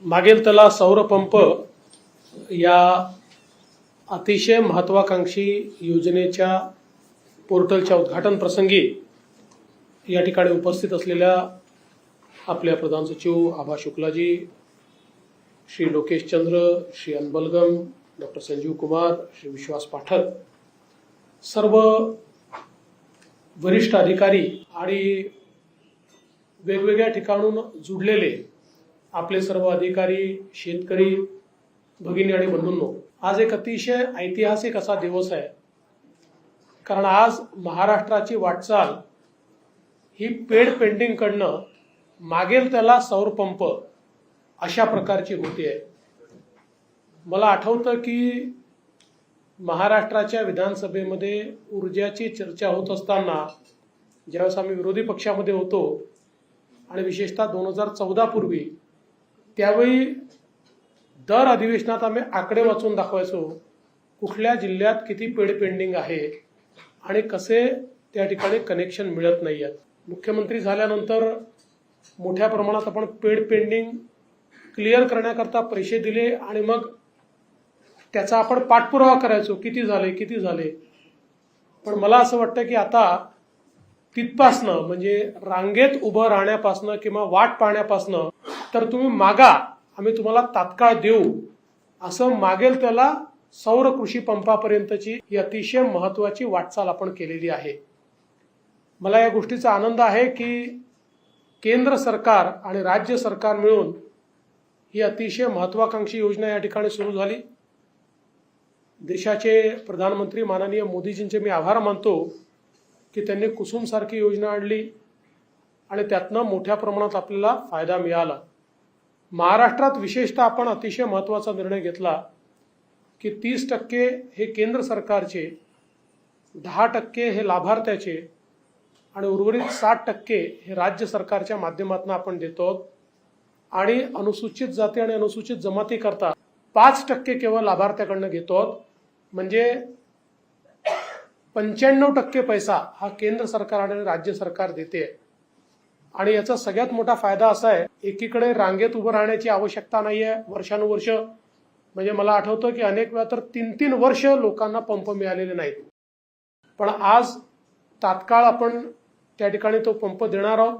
मागेल त्याला सौर पंप या अतिशय महत्वाकांक्षी योजनेच्या पोर्टलच्या उद्घाटन प्रसंगी या ठिकाणी उपस्थित असलेल्या आपल्या प्रधान सचिव आभा शुक्लाजी, श्री लोकेश चंद्र, श्री अनबलगम, डॉक्टर संजीव कुमार, श्री विश्वास पाठक, सर्व वरिष्ठ अधिकारी आणि वेगवेगळ्या ठिकाणून जुडलेले आपले सर्व अधिकारी, शेतकरी भगिनी आणि बंधूंनो, आज एक अतिशय ऐतिहासिक असा दिवस आहे. कारण आज महाराष्ट्राची वाटचाल ही पेड पेंडिंग कडनं मागेल त्याला सौर पंप अशा प्रकारची होते. मला आठवतं की महाराष्ट्राच्या विधानसभेमध्ये ऊर्जाची चर्चा होत असताना ज्यावेळेस आम्ही विरोधी पक्षामध्ये होतो आणि विशेषतः 2014 पूर्वी, त्यावेळी दर अधिवेशनात आम्ही आकडे वाचून दाखवायचो कुठल्या जिल्ह्यात किती पेड पेंडिंग आहे आणि कसे त्या ठिकाणी कनेक्शन मिळत नाही आहेत. मुख्यमंत्री झाल्यानंतर मोठ्या प्रमाणात आपण पेड पेंडिंग क्लिअर करण्याकरता पैसे दिले आणि मग त्याचा आपण पाठपुरावा करायचो, किती झाले. पण मला असं वाटतं की आता तिथपासनं म्हणजे रांगेत उभं राहण्यापासनं किंवा वाट पाहण्यापासनं तर तुम्ही मागा, आम्ही तुम्हाला तात्काळ देऊ, असं मागेल त्याला सौर कृषी पंपापर्यंतची ही अतिशय महत्वाची वाटचाल आपण केलेली आहे. मला या गोष्टीचा आनंद आहे की केंद्र सरकार आणि राज्य सरकार मिळून ही अतिशय महत्वाकांक्षी योजना या ठिकाणी सुरू झाली. देशाचे प्रधानमंत्री माननीय मोदीजींचे मी आभार मानतो की त्यांनी कुसुम सारखी योजना आणली आणि त्यातनं मोठ्या प्रमाणात आपल्याला फायदा मिळाला. महाराष्ट्रात विशेषतः आपण अतिशय महत्वाचा निर्णय घेतला की 30% हे केंद्र सरकारचे, 10% हे लाभार्थ्याचे आणि उर्वरित 60% हे राज्य सरकारच्या माध्यमातून आपण देतो. आणि अनुसूचित जाती आणि अनुसूचित जमाती करता 5% केवळ लाभार्थ्याकडनं घेतो. म्हणजे 95% पैसा हा केंद्र सरकार आणि राज्य सरकार देते. आणि याचा सगळ्यात मोठा फायदा असा आहे, एकीकडे रांगेत उभं राहण्याची आवश्यकता नाहीये वर्षानुवर्ष. म्हणजे मला आठवतं की अनेक वेळा तर 3-3 वर्ष लोकांना पंप मिळालेले नाहीत. पण आज तात्काळ आपण त्या ठिकाणी तो पंप देणार आहोत.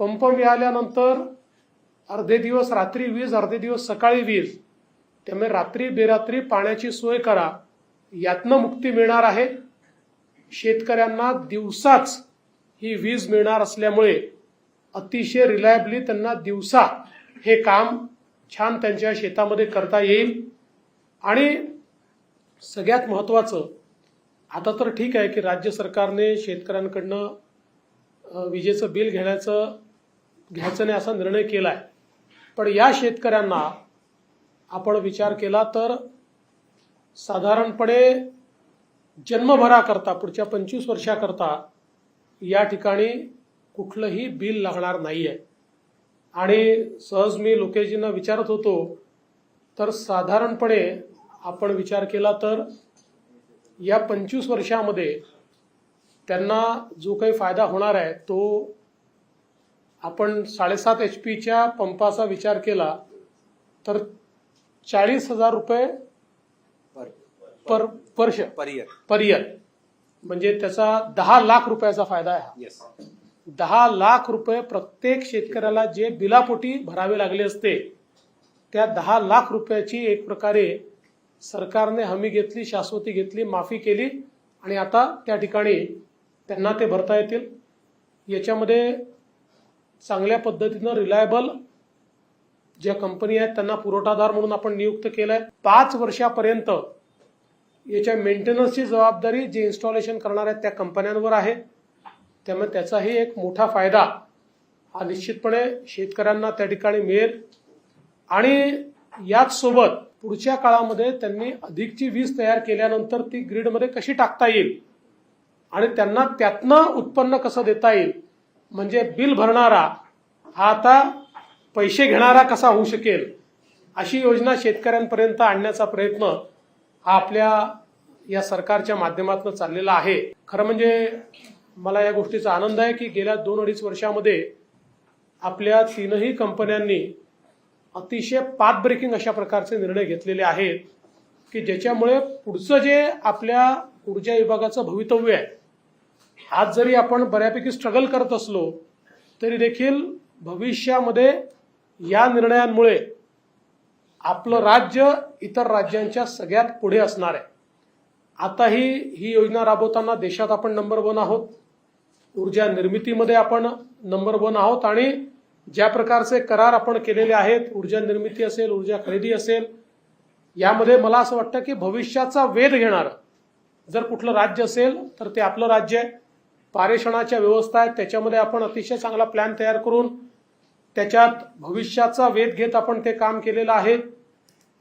पंप मिळाल्यानंतर अर्धे दिवस रात्री वीज, अर्धे दिवस सकाळी वीज, त्यामुळे रात्री बेरात्री पाण्याची सोय करा. यातनं मुक्ती मिळणार आहे. शेतकऱ्यांना दिवसाच ही वीज मिळणार असल्यामुळे अतिशय रिलायबली त्यांना दिवसा हे काम छान त्यांच्या शेतामध्ये करता येईल. आणि सगळ्यात महत्वाचं, आता तर ठीक आहे की राज्य सरकारने शेतकऱ्यांकडनं विजेचं बिल घ्यायचं नाही असा निर्णय केलाय. पण या शेतकऱ्यांना आपण विचार केला तर साधारणपणे जन्मभराकरता पुढच्या 25 वर्षाकरता या ठिकाणी कुठलंही बिल लागणार नाहीये. आणि सहज मी लोकेशजींना विचारत होतो तर साधारणपणे आपण विचार केला तर या 25 वर्षामध्ये त्यांना जो काही फायदा होणार आहे तो आपण 7.5 HP पंपाचा विचार केला तर 40,000 रुपये पर वर्ष पर्यंत, म्हणजे त्याचा 10 लाख रुपयाचा फायदा आहे. 10 लाख रुपये प्रत्येक शेतकऱ्याला जे बिलापोटी भरावे लागले असते त्या 10 लाख रुपयाची एक प्रकारे सरकारने हमी घेतली, शाश्वती घेतली, माफी केली आणि आता त्या ठिकाणी त्यांना ते भरता येतील. याच्यामध्ये चांगल्या पद्धतीनं रिलायबल ज्या कंपनी आहेत त्यांना पुरवठादार म्हणून आपण नियुक्त केलाय. 5 वर्षापर्यंत याच्या मेंटेनन्सची जबाबदारी जे इन्स्टॉलेशन करणार आहेत त्या कंपन्यांवर आहे. त्यामुळे त्याचाही एक मोठा फायदा हा निश्चितपणे शेतकऱ्यांना त्या ठिकाणी मिळेल. आणि याच सोबत पुढच्या काळामध्ये त्यांनी अधिकची वीज तयार केल्यानंतर ती ग्रीडमध्ये कशी टाकता येईल आणि त्यांना त्यातनं उत्पन्न कसं देता येईल, म्हणजे बिल भरणारा हा आता पैसे घेणारा कसा होऊ शकेल, अशी योजना शेतकऱ्यांपर्यंत आणण्याचा प्रयत्न हा आपल्या या सरकारच्या माध्यमातून चाललेला आहे. खरं म्हणजे मला या गोष्टीचा आनंद आहे की गेल्या 2-2.5 वर्षामध्ये आपल्या 3ही कंपन्यांनी अतिशय पाथ ब्रेकिंग अशा प्रकारचे निर्णय घेतलेले आहेत की ज्याच्यामुळे पुढचं जे आपल्या ऊर्जा विभागाचं भवितव्य आहे, आज जरी आपण बऱ्यापैकी स्ट्रगल करत असलो तरी देखील भविष्यामध्ये या निर्णयांमुळे आपलं राज्य इतर राज्यांच्या सगळ्यात पुढे असणार आहे. आताही ही योजना राबवताना देशात आपण नंबर 1 आहोत, ऊर्जा निर्मितीमध्ये आपण नंबर 1 आहोत आणि ज्या प्रकारचे करार आपण केलेले आहेत, ऊर्जा निर्मिती असेल, ऊर्जा खरेदी असेल, यामध्ये मला असं वाटतं की भविष्याचा वेध घेणारं जर कुठलं राज्य असेल तर ते आपलं राज्य आहे. पारेषणाच्या व्यवस्था आहेत, त्याच्यामध्ये आपण अतिशय चांगला प्लॅन तयार करून त्याच्यात भविष्याचा वेध घेत आपण ते काम केलेलं आहे.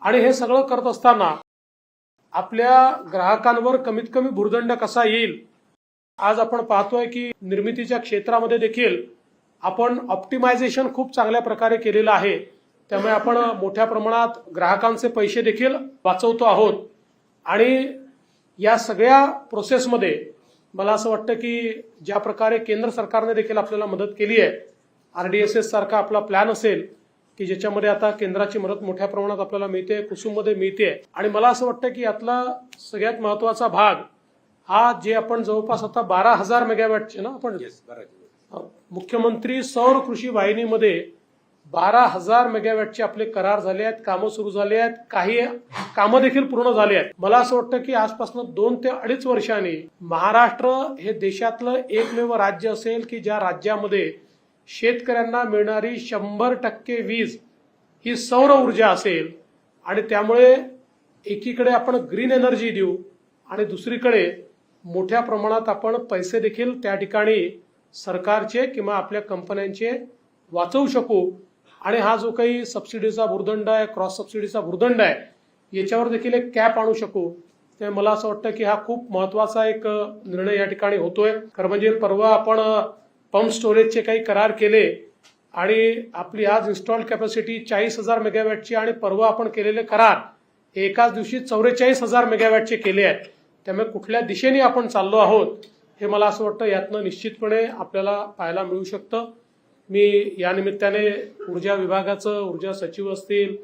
आणि हे सगळं करत असताना आपल्या ग्राहकांवर कमीत कमी भुर्दंड कसा येईल. आज आपण पाहतोय की निर्मितीच्या क्षेत्रामध्ये देखील आपण ऑप्टिमायझेशन खूप चांगल्या प्रकारे केलेलं आहे. त्यामुळे आपण मोठ्या प्रमाणात ग्राहकांचे पैसे देखील वाचवतो आहोत. आणि या सगळ्या प्रोसेसमध्ये मला असं वाटतं की ज्या प्रकारे केंद्र सरकारने देखील आपल्याला मदत केली आहे, RDSS सारखा आपला प्लॅन असेल की ज्याच्यामध्ये आता केंद्राची मदत मोठ्या प्रमाणात आपल्याला मिळते, कुसुममध्ये मिळते. आणि मला असं वाटतं की यातला सगळ्यात महत्वाचा भाग हा जे आपण जवळपास आता 12,000 मेगावॅटचे ना आपण मुख्यमंत्री सौर कृषी वाहिनीमध्ये 12,000 मेगावॅटचे आपले करार झाले आहेत, कामं सुरू झाले आहेत, काही कामं देखील पूर्ण झाले आहेत. मला असं वाटतं की आजपासून 2 ते 2.5 वर्षांनी महाराष्ट्र हे देशातलं एकमेव राज्य असेल की ज्या राज्यामध्ये शेतकऱ्यांना मिळणारी 100% वीज ही सौर ऊर्जा असेल. आणि त्यामुळे एकीकडे आपण ग्रीन एनर्जी देऊ आणि दुसरीकडे मोठ्या प्रमाणात आपण पैसे देखील त्या ठिकाणी सरकारचे किंवा आपल्या कंपन्यांचे वाचवू शकू. आणि हा जो काही सबसिडीचा भुर्दंड आहे, क्रॉस सबसिडीचा भुर्दंड आहे, याच्यावर देखील एक कॅप आणू शकू. त्यामुळे मला असं वाटतं की हा खूप महत्वाचा एक निर्णय या ठिकाणी होतोय. खरं म्हणजे परवा आपण पंप स्टोरेजचे काही करार केले आणि आपली आज इन्स्टॉल्ड कॅपॅसिटी 40,000 मेगावॅटची आणि परवा आपण केलेले करार एकाच दिवशी 44,000 मेगावॅटचे केले आहेत. त्यामुळे कुठल्या दिशेने आपण चाललो आहोत हे मला असं वाटतं यातनं निश्चितपणे आपल्याला पाहायला मिळू शकतं. मी या निमित्ताने ऊर्जा विभागाचं, ऊर्जा सचिव असतील,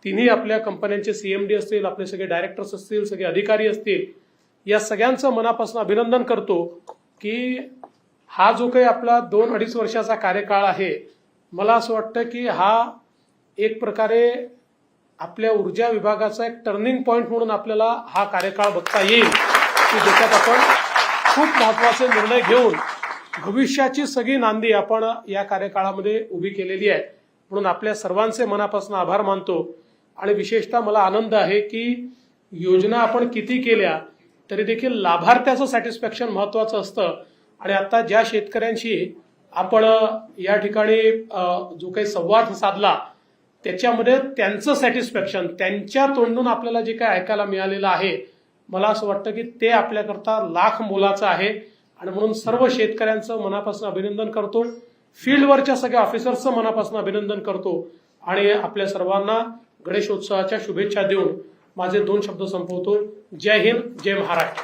तिन्ही आपल्या कंपन्यांचे CMD असतील, आपले सगळे डायरेक्टर्स असतील, सगळे अधिकारी असतील, या सगळ्यांचं मनापासून अभिनंदन करतो की हा जो काही आपला 2-2.5 वर्षाचा कार्यकाळ आहे, मला असं वाटतं की हा एक प्रकारे आपल्या ऊर्जा विभागाचा एक टर्निंग पॉइंट म्हणून आपल्याला हा कार्यकाळ बघता येईल की ज्याच्यात आपण खूप महत्वाचे निर्णय घेऊन भविष्याची सगळी नांदी आपण या कार्यकाळामध्ये उभी केलेली आहे. म्हणून आपल्या सर्वांचे मनापासून आभार मानतो. आणि विशेषतः मला आनंद आहे की योजना आपण किती केल्या तरी देखील लाभार्थ्याचं सॅटिस्फॅक्शन महत्वाचं असतं. आणि आता ज्या शेतकऱ्यांशी आपण या ठिकाणी जो काही संवाद साधला त्याच्यामध्ये त्यांचं सॅटिस्फॅक्शन, त्यांच्या तोंडून आपल्याला जे काही ऐकायला मिळालेलं आहे, मला असं वाटतं की ते आपल्याकरता लाख मोलाचं आहे. आणि म्हणून सर्व शेतकऱ्यांचं मनापासून अभिनंदन करतो, फील्डवरच्या सगळ्या ऑफिसर्सचं मनापासून अभिनंदन करतो आणि आपल्या सर्वांना गणेशोत्सवाच्या शुभेच्छा देऊन माझे 2 शब्द संपवतो. जय हिंद, जय महाराष्ट्र.